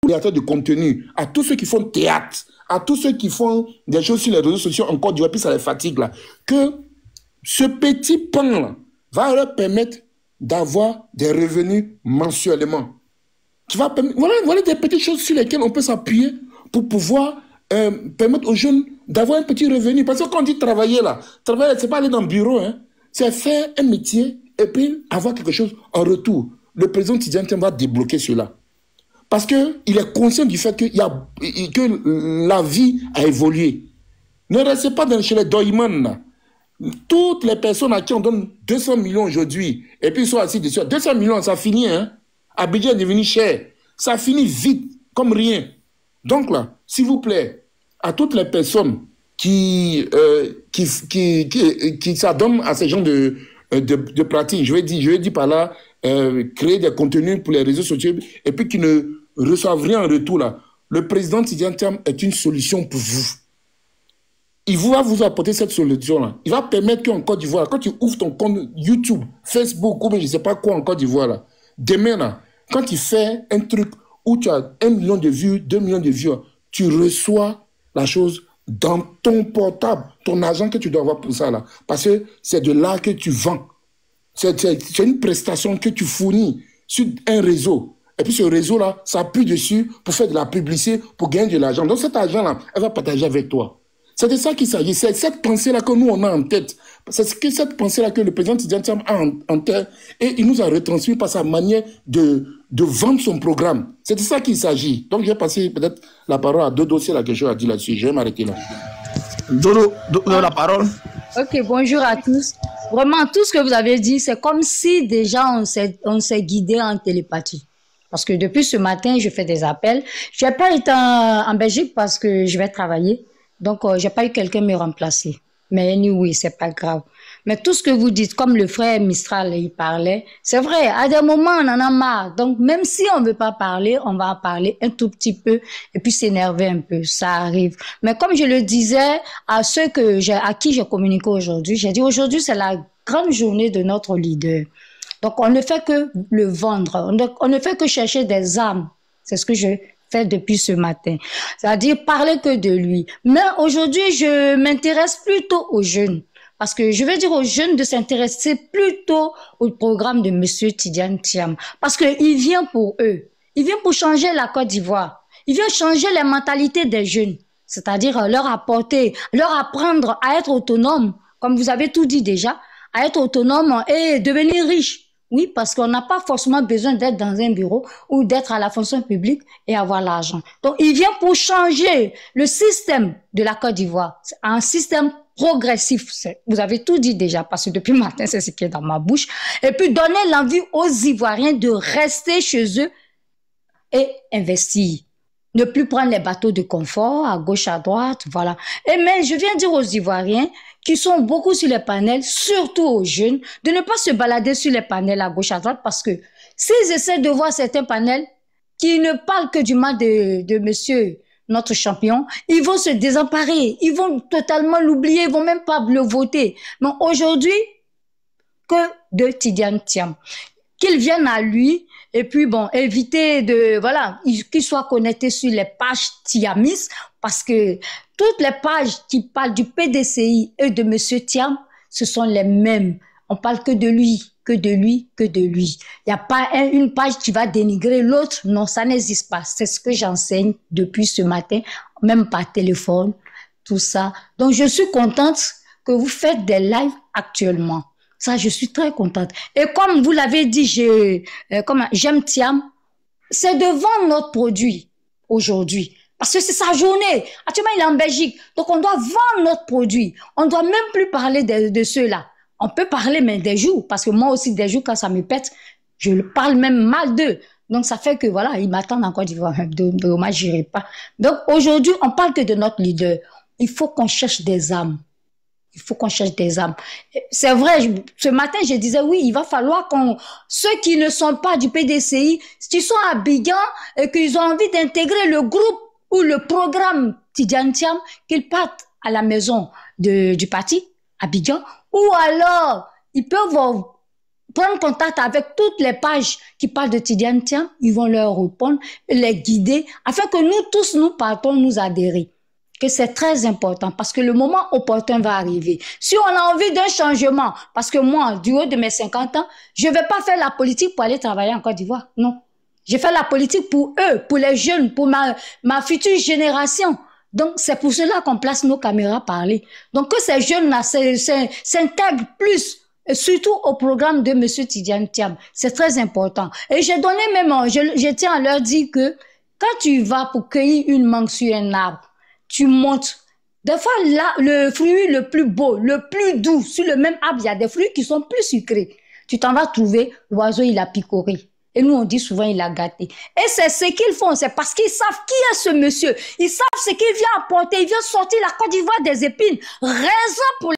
créateurs de contenu, à tous ceux qui font théâtre, à tous ceux qui font des choses sur les réseaux sociaux, encore du puis ça les fatigue là, que ce petit pan-là va leur permettre d'avoir des revenus mensuellement. Tu vas permettre, voilà des petites choses sur lesquelles on peut s'appuyer pour pouvoir permettre aux jeunes d'avoir un petit revenu. Parce que quand on dit travailler là, travailler, c'est pas aller dans le bureau, hein, c'est faire un métier et puis avoir quelque chose en retour. Le président Tidjane Thiam va débloquer cela. Parce qu'il est conscient du fait que la vie a évolué. Ne restez pas chez les Doyman là. Toutes les personnes à qui on donne 200 millions aujourd'hui, et puis ils sont assis dessus. 200 millions, ça finit, hein. Abidjan est devenu cher. Ça finit vite, comme rien. Donc là, s'il vous plaît, à toutes les personnes qui s'adonnent à ces genres de pratiques, je vais dire par là, créer des contenus pour les réseaux sociaux, et puis qui ne reçoivent rien en retour là. Le président Tidjane Thiam est une solution pour vous. Il va vous apporter cette solution-là. Il va permettre qu'en Côte d'Ivoire, quand tu ouvres ton compte YouTube, Facebook, ou bien je ne sais pas quoi en Côte d'Ivoire, là, demain, là, quand tu fais un truc où tu as 1 million de vues, 2 millions de vues, tu reçois la chose dans ton portable, ton argent que tu dois avoir pour ça, là. Parce que c'est de là que tu vends. C'est une prestation que tu fournis sur un réseau. Et puis ce réseau-là s'appuie dessus pour faire de la publicité, pour gagner de l'argent. Donc cet argent-là, elle va partager avec toi. C'est de ça qu'il s'agit. C'est cette pensée-là que nous, on a en tête. C'est cette pensée-là que le président Tidjane Thiam a en tête. Et il nous a retransmis par sa manière de vendre son programme. C'est de ça qu'il s'agit. Donc, je vais passer peut-être la parole à Dodo, c'est la question à dire là-dessus. Je vais m'arrêter là. Dodo, la parole. Ok, bonjour à tous. Vraiment, tout ce que vous avez dit, c'est comme si déjà on s'est guidé en télépathie. Parce que depuis ce matin, je fais des appels. Je n'ai pas été en Belgique parce que je vais travailler. Donc, j'ai pas eu quelqu'un me remplacer. Mais anyway, c'est pas grave. Mais tout ce que vous dites, comme le frère Mistral, il parlait, c'est vrai, à des moments, on en a marre. Donc, même si on veut pas parler, on va en parler un tout petit peu et puis s'énerver un peu. Ça arrive. Mais comme je le disais à ceux à qui j'ai communiqué aujourd'hui, j'ai dit aujourd'hui, c'est la grande journée de notre leader. Donc, on ne fait que le vendre. On ne fait que chercher des âmes. C'est ce que je fait depuis ce matin. C'est-à-dire parler que de lui. Mais aujourd'hui, je m'intéresse plutôt aux jeunes. Parce que je vais dire aux jeunes de s'intéresser plutôt au programme de Monsieur Tidjane Thiam. Parce qu'il vient pour eux. Il vient pour changer la Côte d'Ivoire. Il vient changer les mentalités des jeunes. C'est-à-dire leur apporter, leur apprendre à être autonome. Comme vous avez tout dit déjà, à être autonome et devenir riche. Oui, parce qu'on n'a pas forcément besoin d'être dans un bureau ou d'être à la fonction publique et avoir l'argent. Donc, il vient pour changer le système de la Côte d'Ivoire. C'est un système progressif. Vous avez tout dit déjà, parce que depuis le matin, c'est ce qui est dans ma bouche. Et puis, donner l'envie aux Ivoiriens de rester chez eux et investir. Ne plus prendre les bateaux de confort à gauche, à droite, voilà. Et mais je viens dire aux Ivoiriens qui sont beaucoup sur les panels, surtout aux jeunes, de ne pas se balader sur les panels à gauche, à droite, parce que s'ils essaient de voir certains panels qui ne parlent que du mal de monsieur, notre champion, ils vont se désemparer, ils vont totalement l'oublier, ils vont même pas le voter. Mais aujourd'hui, que de Tidjane Thiam. Qu'ils viennent à lui, et puis bon, éviter de, voilà, qu'ils soient connectés sur les pages Thiamis, parce que toutes les pages qui parlent du PDCI et de Monsieur Thiam, ce sont les mêmes. On parle que de lui, que de lui, que de lui. Il n'y a pas une page qui va dénigrer l'autre. Non, ça n'existe pas. C'est ce que j'enseigne depuis ce matin, même par téléphone, tout ça. Donc, je suis contente que vous faites des lives actuellement. Ça, je suis très contente. Et comme vous l'avez dit, j'aime Thiam, c'est de vendre notre produit aujourd'hui. Parce que c'est sa journée. Actuellement, il est en Belgique. Donc, on doit vendre notre produit. On ne doit même plus parler de ceux-là. On peut parler, mais des jours. Parce que moi aussi, des jours, quand ça me pète, je parle même mal d'eux. Donc, ça fait que, voilà, ils m'attendent encore d'Ivoire. Dommage, j'irai pas. Donc, aujourd'hui, on parle que de notre leader. Il faut qu'on cherche des âmes. Il faut qu'on cherche des âmes. C'est vrai, ce matin, je disais, oui, il va falloir ceux qui ne sont pas du PDCI, qui sont à Abidjan et qu'ils ont envie d'intégrer le groupe ou le programme Tidjane Thiam, qu'ils partent à la maison du parti, Abidjan, ou alors, ils peuvent prendre contact avec toutes les pages qui parlent de Tidiane Thiam, ils vont leur répondre, les guider, afin que nous tous, nous partons nous adhérer. Que c'est très important parce que le moment opportun va arriver. Si on a envie d'un changement, parce que moi, du haut de mes 50 ans, je ne vais pas faire la politique pour aller travailler en Côte d'Ivoire. Non. Je fais la politique pour eux, pour les jeunes, pour ma future génération. Donc, c'est pour cela qu'on place nos caméras parler. Donc, que ces jeunes-là s'intègrent plus, surtout au programme de M. Tidiane Thiam. C'est très important. Et j'ai donné même, je tiens à leur dire que quand tu vas pour cueillir une mangue sur un arbre, tu montes. Des fois, là, le fruit le plus beau, le plus doux, sur le même arbre, il y a des fruits qui sont plus sucrés. Tu t'en vas trouver, l'oiseau, il a picoré. Et nous, on dit souvent, il a gâté. Et c'est ce qu'ils font, c'est parce qu'ils savent qui est ce monsieur. Ils savent ce qu'il vient apporter. Il vient sortir la Côte d'Ivoire des épines. Raison pour